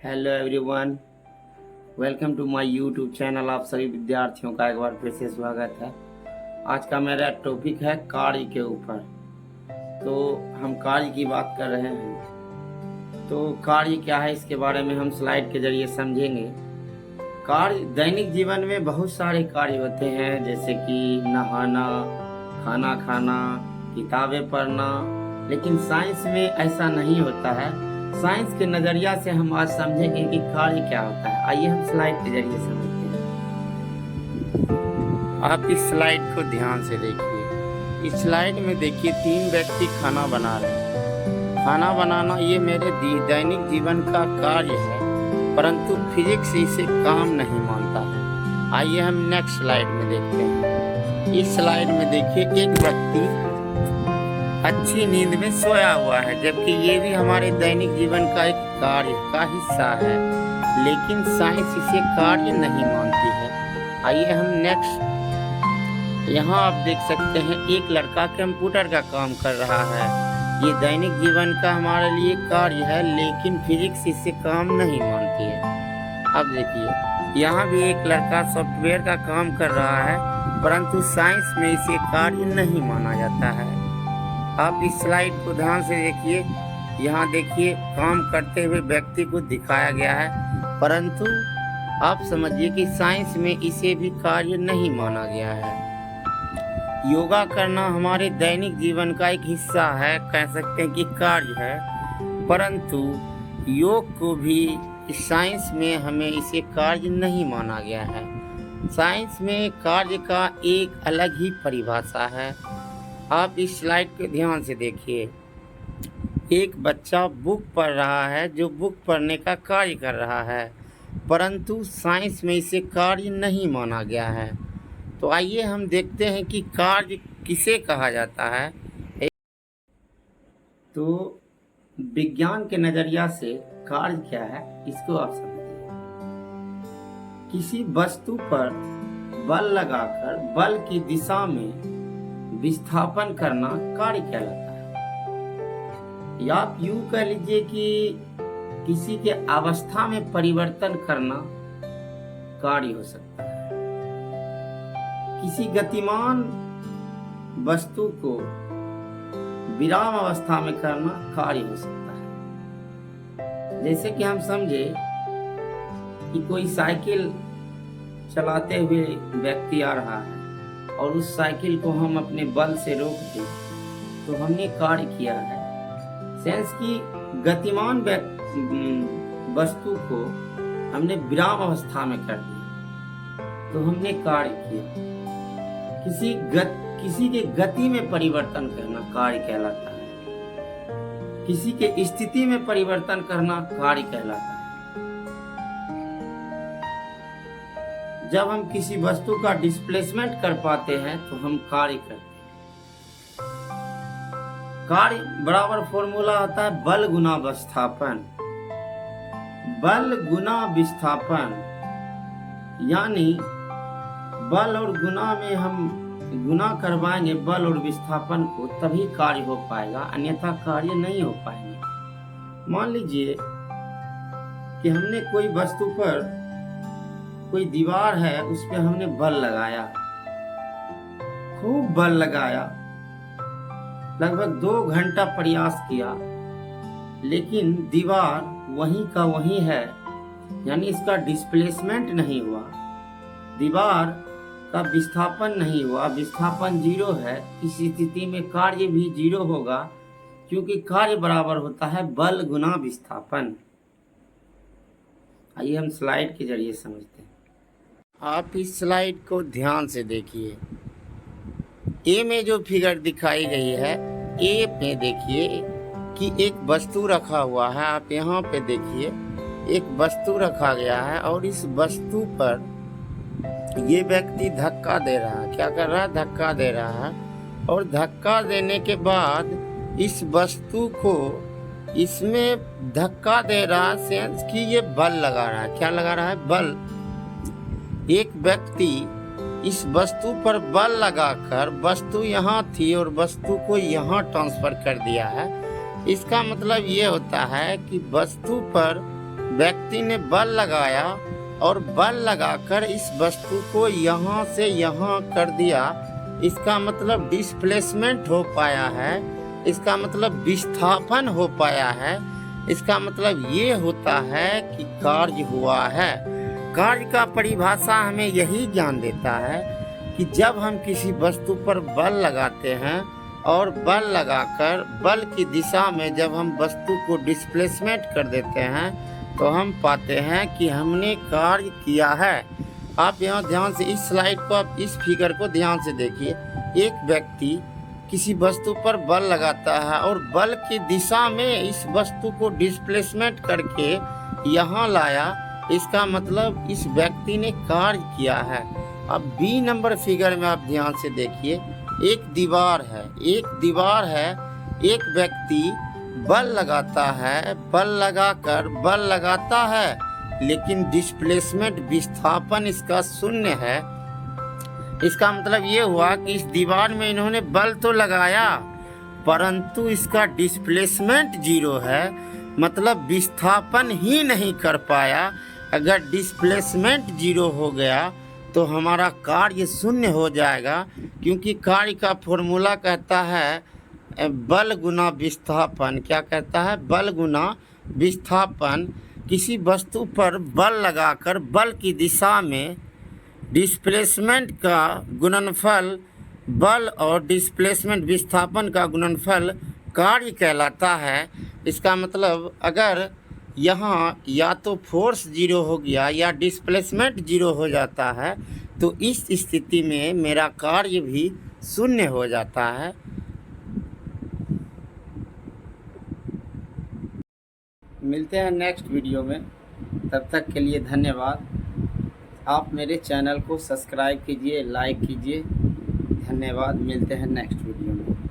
Hello everyone, welcome to my YouTube channel. आप सभी विद्यार्थियों का एक बार फिर से स्वागत है। आज का मेरा टॉपिक है कार्य के ऊपर। तो हम कार्य की बात कर रहे हैं। तो कार्य क्या है, इसके बारे में हम स्लाइड के जरिए समझेंगे। कार्य दैनिक जीवन में बहुत सारे कार्य होते हैं, जैसे कि नहाना, खाना खाना, किताबें पढ़ना। लेकिन साइंस में ऐसा नहीं होता है। साइंस के नजरिया से हम आज समझेंगे कि कार्य क्या होता है। आइए हम स्लाइड के जरिए समझते हैं। आप इस स्लाइड को ध्यान से देखिए। इस स्लाइड में देखिए 3 व्यक्ति खाना बना रहे हैं। खाना बनाना ये मेरे दैनिक जीवन का कार्य है, परंतु फिजिक्स इसे काम नहीं मानता है। आइए हम नेक्स्ट स्लाइड में देखते हैं। इस स्लाइड में देखिए एक व्यक्ति अच्छी नींद में सोया हुआ है, जबकि ये भी हमारे दैनिक जीवन का एक कार्य का हिस्सा है, लेकिन साइंस इसे कार्य नहीं मानती है। आइए हम नेक्स्ट, यहाँ आप देख सकते हैं एक लड़का कंप्यूटर का काम कर रहा है। ये दैनिक जीवन का हमारे लिए कार्य है, लेकिन फिजिक्स इसे काम नहीं मानती है। अब देखिए यहाँ भी एक लड़का सॉफ्टवेयर का काम कर रहा है, परंतु साइंस में इसे कार्य नहीं माना जाता है। आप इस स्लाइड को ध्यान से देखिए। यहाँ देखिए काम करते हुए व्यक्ति को दिखाया गया है, परंतु आप समझिए कि साइंस में इसे भी कार्य नहीं माना गया है। योगा करना हमारे दैनिक जीवन का एक हिस्सा है, कह सकते हैं कि कार्य है, परंतु योग को भी साइंस में हमें इसे कार्य नहीं माना गया है। साइंस में कार्य का एक अलग ही परिभाषा है। आप इस स्लाइड के ध्यान से देखिए। एक बच्चा बुक पढ़ रहा है, जो बुक पढ़ने का कार्य कर रहा है, परंतु साइंस में इसे कार्य नहीं माना गया है। तो आइए हम देखते हैं कि कार्य किसे कहा जाता है। तो विज्ञान के नजरिया से कार्य क्या है, इसको आप समझिए। किसी वस्तु पर बल लगाकर बल की दिशा में विस्थापन करना कार्य कहलाता है। या आप यूं कह लीजिए कि किसी के अवस्था में परिवर्तन करना कार्य हो सकता है। किसी गतिमान वस्तु को विराम अवस्था में करना कार्य हो सकता है। जैसे कि हम समझे कि कोई साइकिल चलाते हुए व्यक्ति आ रहा है और उस साइकिल को हम अपने बल से रोक दें, तो हमने कार्य किया है। सेंस की गतिमान वस्तु को हमने विराम अवस्था में कर दिया, तो हमने कार्य किया। किसी के गति में परिवर्तन करना कार्य कहलाता है। किसी के स्थिति में परिवर्तन करना कार्य कहलाता है। जब हम किसी वस्तु का डिस्प्लेसमेंट कर पाते हैं तो हम कार्य करते हैं। कार्य बराबर फॉर्मूला आता है बल गुना विस्थापन। बल गुना विस्थापन, यानी बल और गुना में हम गुना करवाएंगे बल और विस्थापन को, तभी कार्य हो पाएगा, अन्यथा कार्य नहीं हो पाएंगे। मान लीजिए कि हमने कोई वस्तु पर, कोई दीवार है, उस पे हमने बल लगाया, खूब बल लगाया, लगभग 2 घंटा प्रयास किया, लेकिन दीवार वहीं का वहीं है, यानी इसका डिस्प्लेसमेंट नहीं हुआ, दीवार का विस्थापन नहीं हुआ, विस्थापन 0 है। इस स्थिति में कार्य भी 0 होगा, क्योंकि कार्य बराबर होता है बल गुना विस्थापन। आइए हम स्लाइड के जरिए समझते हैं। आप इस स्लाइड को ध्यान से देखिए। ए में जो फिगर दिखाई गई है, ए में देखिए कि एक वस्तु रखा हुआ है। आप यहाँ पे देखिए एक वस्तु रखा गया है, और इस वस्तु पर ये व्यक्ति धक्का दे रहा है। क्या कर रहा है? धक्का दे रहा है। और धक्का देने के बाद इस वस्तु को इसमें धक्का दे रहा है, सेंस कि ये बल लगा रहा है। क्या लगा रहा है? बल। एक व्यक्ति इस वस्तु पर बल लगाकर, वस्तु यहाँ थी और वस्तु को यहाँ ट्रांसफर कर दिया है। इसका मतलब ये होता है कि वस्तु पर व्यक्ति ने बल लगाया और बल लगाकर इस वस्तु को यहाँ से यहाँ कर दिया, इसका मतलब डिस्प्लेसमेंट हो पाया है, इसका मतलब विस्थापन हो पाया है। इसका मतलब ये होता है कि कार्य हुआ है। कार्य का परिभाषा हमें यही ज्ञान देता है कि जब हम किसी वस्तु पर बल लगाते हैं और बल लगाकर बल की दिशा में जब हम वस्तु को डिस्प्लेसमेंट कर देते हैं तो हम पाते हैं कि हमने कार्य किया है। आप यहाँ ध्यान से इस स्लाइड को, आप इस फिगर को ध्यान से देखिए। एक व्यक्ति किसी वस्तु पर बल लगाता है और बल की दिशा में इस वस्तु को डिस्प्लेसमेंट करके यहाँ लाया, इसका मतलब इस व्यक्ति ने कार्य किया है। अब बी नंबर फिगर में आप ध्यान से देखिए, एक दीवार है, एक व्यक्ति बल लगाता है, बल लगाता है, लेकिन डिस्प्लेसमेंट विस्थापन इसका शून्य है। इसका मतलब ये हुआ कि इस दीवार में इन्होंने बल तो लगाया परंतु इसका डिस्प्लेसमेंट 0 है, मतलब विस्थापन ही नहीं कर पाया। अगर डिस्प्लेसमेंट 0 हो गया तो हमारा कार्य शून्य हो जाएगा, क्योंकि कार्य का फॉर्मूला कहता है बल गुना विस्थापन। क्या कहता है? बल गुना विस्थापन। किसी वस्तु पर बल लगाकर बल की दिशा में डिस्प्लेसमेंट का गुणनफल, बल और डिस्प्लेसमेंट विस्थापन का गुणनफल कार्य कहलाता है। इसका मतलब अगर यहाँ या तो फोर्स 0 हो गया या डिस्प्लेसमेंट 0 हो जाता है तो इस स्थिति में मेरा कार्य भी शून्य हो जाता है। मिलते हैं नेक्स्ट वीडियो में, तब तक के लिए धन्यवाद। आप मेरे चैनल को सब्सक्राइब कीजिए, लाइक कीजिए। धन्यवाद। मिलते हैं नेक्स्ट वीडियो में।